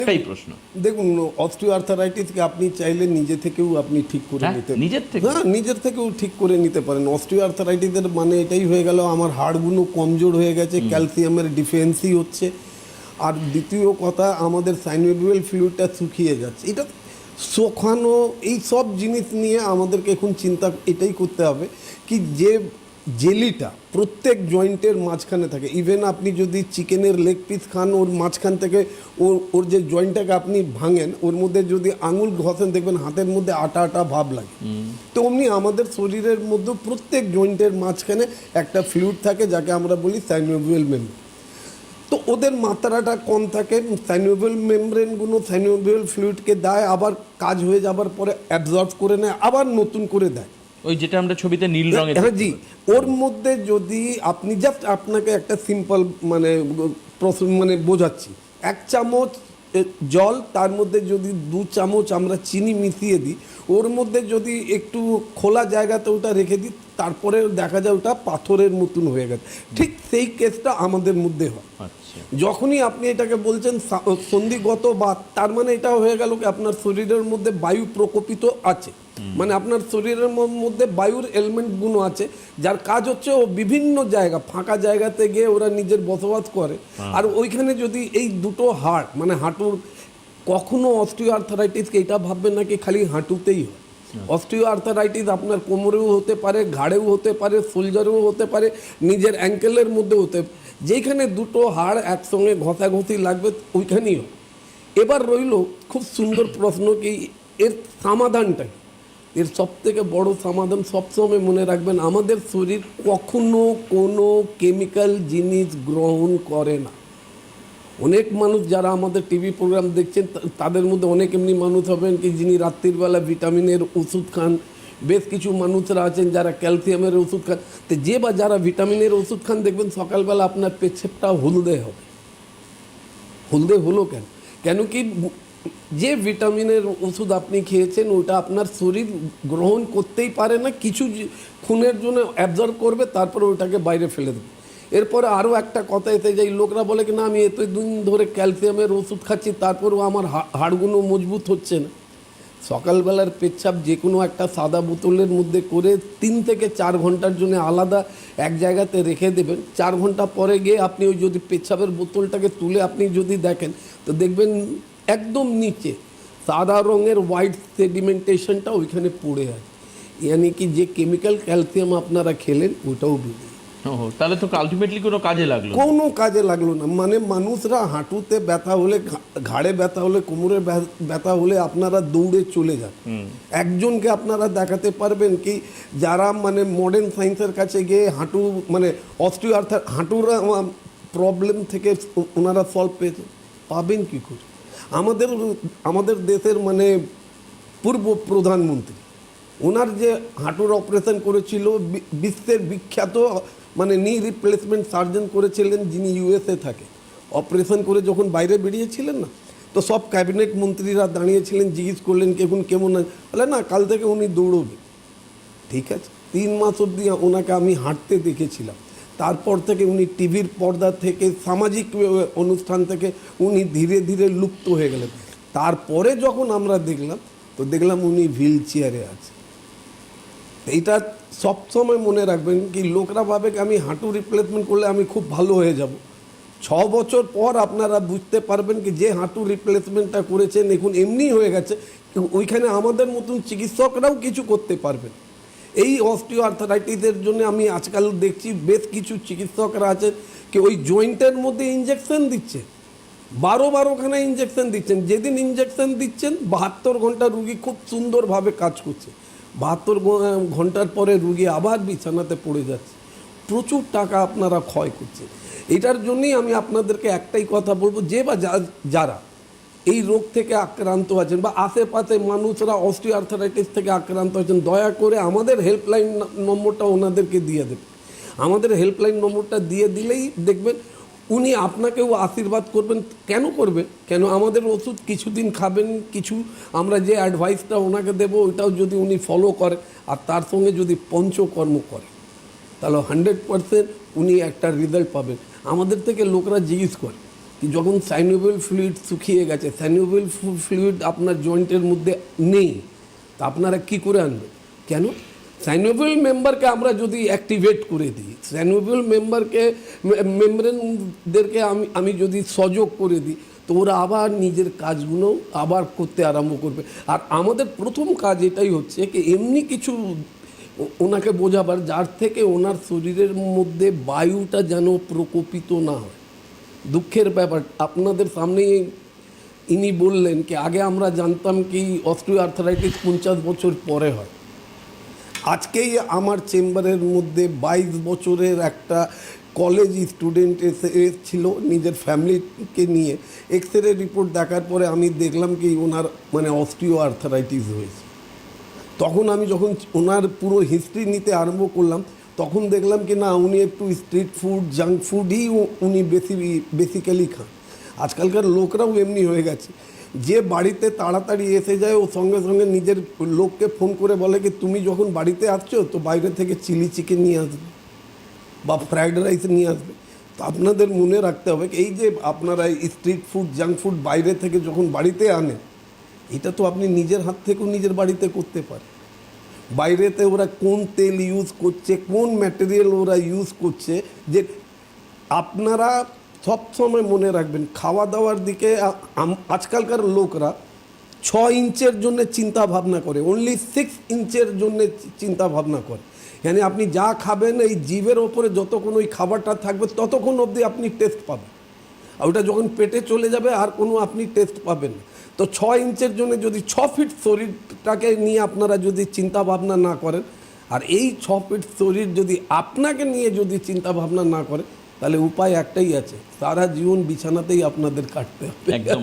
একটাই প্রশ্ন। দেখুন, অস্টিও আর্থারাইটিসকে আপনি চাইলে নিজে থেকেও আপনি ঠিক করে নিতে, নিজের থেকে? হ্যাঁ, নিজের থেকেও ঠিক করে নিতে পারেন। অস্টিও আর্থারাইটিসের মানে এটাই হয়ে গেল আমার হাড়গুলো কমজোর হয়ে গেছে, ক্যালসিয়ামের ডিফিসিয়েন্সি হচ্ছে, আর দ্বিতীয় কথা আমাদের সাইনোভিয়াল ফ্লুইডটা শুকিয়ে যাচ্ছে। এটা শোকানো, এই সব জিনিস নিয়ে আমাদেরকে এখন চিন্তা এটাই করতে হবে কি যে জেলিটা প্রত্যেক জয়েন্টের মাঝখানে থাকে। ইভেন আপনি যদি চিকেনের লেগ পিস খান, ওর মাঝখান থেকে ওর যে জয়েন্টটাকে আপনি ভাঙেন, ওর মধ্যে যদি আঙুল ঘষেন দেখবেন হাতের মধ্যে আটা আটা ভাব লাগে। তো অমনি আমাদের শরীরের মধ্যে প্রত্যেক জয়েন্টের মাঝখানে একটা ফ্লুইড থাকে যাকে আমরা বলি সাইনোভিয়াল মেমব্রেন। তো ওদের মাত্রাটা কম থাকে, সাইনোভিয়াল মেমব্রেনগুলো সাইনোভিয়াল ফ্লুইডকে দেয়, আবার কাজ হয়ে যাবার পরে অ্যাবজর্ব করে নেয়, আবার নতুন করে দেয়। ওই যেটা আমরা ছবিতে নীল রঙের, হ্যাঁ জি, ওর মধ্যে যদি আপনি জাস্ট আপনাকে একটা সিম্পল মানে প্রশ্ন মানে বোঝাচ্ছি, 1 চামচ জল, তার মধ্যে যদি 2 চামচ আমরা চিনি মিশিয়ে দিই, ওর মধ্যে যদি একটু খোলা জায়গাতে ওটা রেখে দিই, তারপরে দেখা যায় ওটা পাথরের মতন হয়ে গেছে। ঠিক সেই কেসটা আমাদের মধ্যে হয়। যখনই আপনি এটাকে বলছেন সন্ধিগত বাত, তার মানে এটা হয়ে গেল কি আপনার শরীরের মধ্যে বায়ু প্রকোপিত আছে, মানে আপনার শরীরের মধ্যে বায়ুর এলিমেন্টগুলো আছে, যার কাজ হচ্ছে ও বিভিন্ন জায়গা ফাঁকা জায়গাতে গিয়ে ওরা নিজের বসবাস করে। আর ওইখানে যদি এই দুটো হাড় মানে হাঁটুর, কখনো অস্টিও আর্থারাইটিসকে এটা ভাববেন নাকি খালি হাঁটুতেই হয়। অস্টিও আর্থারাইটিস আপনার কোমরেও হতে পারে, ঘাড়েও হতে পারে, শোল্ডারেও হতে পারে, নিজের অ্যাঙ্কেলের মধ্যে হতে পারে। যেখানে দুটো হাড় একসঙ্গে ঘষাঘষি লাগবে ওইখানেই হয়। এবার রইল খুব সুন্দর প্রশ্ন কি এর সমাধানটা, এর সবথেকে বড় সমাধান সবসময় মনে রাখবেন, আমাদের শরীর কখনো কোনো কেমিক্যাল জিনিস গ্রহণ করে না। অনেক মানুষ যারা আমাদের টিভি প্রোগ্রাম দেখছেন তাদের মধ্যে অনেক এমনি মানুষ হবেন কি যিনি রাত্রিবেলা ভিটামিনের ওষুধ খান, বেশ কিছু মানুষরা আছেন যারা ক্যালসিয়ামের ওষুধ খান। তো যে বা যারা ভিটামিনের ওষুধ খান দেখবেন সকালবেলা আপনার পেচ্ছাপটা হলদে হবে। হলদে হলো কেন? কেন কি যে ভিটামিনের ওষুধ আপনি খেয়েছেন ওটা আপনার শরীর গ্রহণ করতেই পারে না, কিছু খুনের জন্য অ্যাবজর্ব করবে, তারপরে ওটাকে বাইরে ফেলে দেবে। এরপরে আরও একটা কথা এতে যাই, লোকরা বলে কি না আমি এতদিন ধরে ক্যালসিয়ামের ওষুধ খাচ্ছি তারপরেও আমার হাড়গুলো মজবুত হচ্ছে না। সকালবেলার পেচ্ছাপ যে কোনো একটা সাদা বোতলের মধ্যে করে 3 থেকে 4 ঘন্টার জন্য আলাদা এক জায়গাতে রেখে দেবেন। 4 ঘন্টা পরে গিয়ে আপনি ওই যদি পেচ্ছাপের বোতলটাকে তুলে আপনি যদি দেখেন তো দেখবেন একদম নিচে সাদা রঙের হোয়াইট সেডিমেন্টেশনটা ওইখানে পড়ে আছে, ইয়ানি কি যে কেমিক্যাল ক্যালসিয়াম আপনারা খেলেন ওটাও বেরিয়ে। তাহলে তো আলটিমেটলি কোনো কাজে লাগলো, কোনো কাজে লাগলো না। মানে মানুষরা হাঁটুতে ব্যথা হলে, ঘাড়ে ব্যথা হলে, কোমরে ব্যথা হলে আপনারা দৌড়ে চলে যান। একজনকে আপনারা দেখাতে পারবেন কি যারা মানে মডার্ন সায়েন্সের কাছে গিয়ে হাঁটু মানে অস্টিও হাঁটুর প্রবলেম থেকে ওনারা সলভ পেয়েছে, পাবেন কী করে? আমাদের দেশের মানে পূর্ব প্রধানমন্ত্রী, ওনার যে হাঁটুর অপারেশন করেছিল, বিশ্বের বিখ্যাত মানে নি রিপ্লেসমেন্ট সার্জন করেছিলেন যিনি ইউএসএ থাকে, অপারেশন করে যখন বাইরে বেরিয়েছিলেন না, তো সব ক্যাবিনেট মন্ত্রীরা দাঁড়িয়েছিলেন, জিজ্ঞেস করলেন কি এখন কেমন আছে, বলে না কাল থেকে উনি দৌড়বে। ঠিক আছে, 3 মাস অবধি ওনাকে আমি হাঁটতে দেখেছিলাম। তারপর থেকে উনি টিভির পর্দা থেকে, সামাজিক অনুষ্ঠান থেকে উনি ধীরে ধীরে লুপ্ত হয়ে গেলেন। তারপরে যখন আমরা দেখলাম তো দেখলাম উনি হুইল চেয়ারে আছে। এইটা সবসময় মনে রাখবেন কি লোকরা ভাবে আমি হাঁটু রিপ্লেসমেন্ট করলে আমি খুব ভালো হয়ে যাব। 6 বছর পর আপনারা বুঝতে পারবেন কি যে হাঁটু রিপ্লেসমেন্টটা করেছেন এখন এমনি হয়ে গেছে, ওইখানে আমাদের মতন চিকিৎসকরাও কিছু করতে পারবেন। এই অস্টিও আর্থারাইটিসের জন্য আমি আজকাল দেখছি বেশ কিছু চিকিৎসকরা আছেন কি ওই জয়েন্টের মধ্যে ইঞ্জেকশন দিচ্ছে, 12খানা ইঞ্জেকশন দিচ্ছেন। যেদিন ইঞ্জেকশন দিচ্ছেন 72 ঘন্টা রুগী খুব সুন্দরভাবে কাজ করছে, 72 ঘন্টার পরে রুগী আবার বিছানাতে পড়ে যাচ্ছে। প্রচুর টাকা আপনারা ক্ষয় করছে। এটার জন্যই আমি আপনাদেরকে একটাই কথা বলবো, যে বা যারা এই রোগ থেকে আক্রান্ত আছেন বা আশেপাশে মানুষরা অস্টিও আর্থারাইটিস থেকে আক্রান্ত আছেন, দয়া করে আমাদের হেল্পলাইন নম্বরটা ওনাদেরকে দিয়ে দেবেন। আমাদের হেল্পলাইন নম্বরটা দিয়ে দিলেই দেখবেন উনি আপনাকেও আশীর্বাদ করবেন। কেন করবে? কেন আমাদের ওষুধ কিছুদিন খাবেন, কিছু আমরা যে অ্যাডভাইসটা ওনাকে দেবো ওইটাও যদি উনি ফলো করে আর তার সঙ্গে যদি পঞ্চকর্ম করে তাহলে 100% উনি একটা রেজাল্ট পাবেন। আমাদের থেকে লোকরা জিজ্ঞেস করে কি যখন সাইনোভিয়াল ফ্লুইড শুকিয়ে গেছে, সাইনোভিয়াল ফ্লুইড আপনার জয়েন্টের মধ্যে নেই, তা আপনারা কি করে আনবেন? কেন? সাইনোভিয়াল মেম্বারকে আমরা যদি অ্যাক্টিভেট করে দিই, সাইনোভিয়াল মেমব্রেনদেরকে আমি যদি সযোগ করে দিই, তো ওরা আবার নিজের কাজগুলো আবার করতে আরম্ভ করবে। আর আমাদের প্রথম কাজ এটাই হচ্ছে কি এমনি কিছু ওনাকে বোঝাবার যার থেকে ওনার শরীরের মধ্যে বায়ুটা যেন প্রকোপিত না হয়। দুঃখের ব্যাপার, আপনাদের সামনে ইনি বললেন কি আগে আমরা জানতাম কি অস্টিও আর্থারাইটিস 50 বছর পরে হয়। আজকেই আমার চেম্বারের মধ্যে 22 বছরের একটা কলেজ স্টুডেন্ট ছিল নিজের ফ্যামিলিকে নিয়ে। এক্সরে রিপোর্ট দেখার পরে আমি দেখলাম কি ওনার মানে অস্টিও আর্থারাইটিস হয়েছে। তখন আমি যখন ওনার পুরো হিস্ট্রি নিতে আরম্ভ করলাম, তখন দেখলাম কি না উনি একটু স্ট্রিট ফুড জাঙ্ক ফুডই উনি বেসিক্যালি খান। আজকালকার লোকরাও এমনি হয়ে গেছে, যে বাড়িতে তাড়াতাড়ি এসে যায় ও সঙ্গে সঙ্গে নিজের লোককে ফোন করে বলে কি তুমি যখন বাড়িতে আসছো তো বাইরে থেকে চিলি চিকেন নিয়ে আসবে বা ফ্রাইড রাইস নিয়ে আসবে। তো আপনাদের মনে রাখতে হবে এই যে আপনারা স্ট্রিট ফুড জাঙ্ক ফুড বাইরে থেকে যখন বাড়িতে আনেন, এটা তো আপনি নিজের হাত থেকেও নিজের বাড়িতে করতে পারেন। বাইরেতে ওরা কোন তেল ইউজ করছে, কোন ম্যাটেরিয়াল ওরা ইউজ করছে, যে আপনারা সবসময় মনে রাখবেন খাওয়া দাওয়ার দিকে আজকালকার লোকরা 6 ইঞ্চের জন্য চিন্তা ভাবনা করে, অনলি 6 ইঞ্চের জন্য চিন্তা ভাবনা করে। মানে আপনি যা খাবেন এই জিভের ওপরে যতক্ষণ ওই খাবারটা থাকবে ততক্ষণ অবধি আপনি টেস্ট পাবেন, আর ওটা যখন পেটে চলে যাবে আর কোনো আপনি টেস্ট পাবেন না। তো 6 ইঞ্চের জন্য যদি 6 ফিট শরীরটাকে নিয়ে আপনারা যদি চিন্তা ভাবনা না করেন, আর এই 6 ফিট শরীর যদি আপনাকে নিয়ে যদি চিন্তা ভাবনা না করে, তাহলে উপায় একটাই আছে, সারা জীবন বিছানাতেই আপনাদের কাটতে হবে। একদম।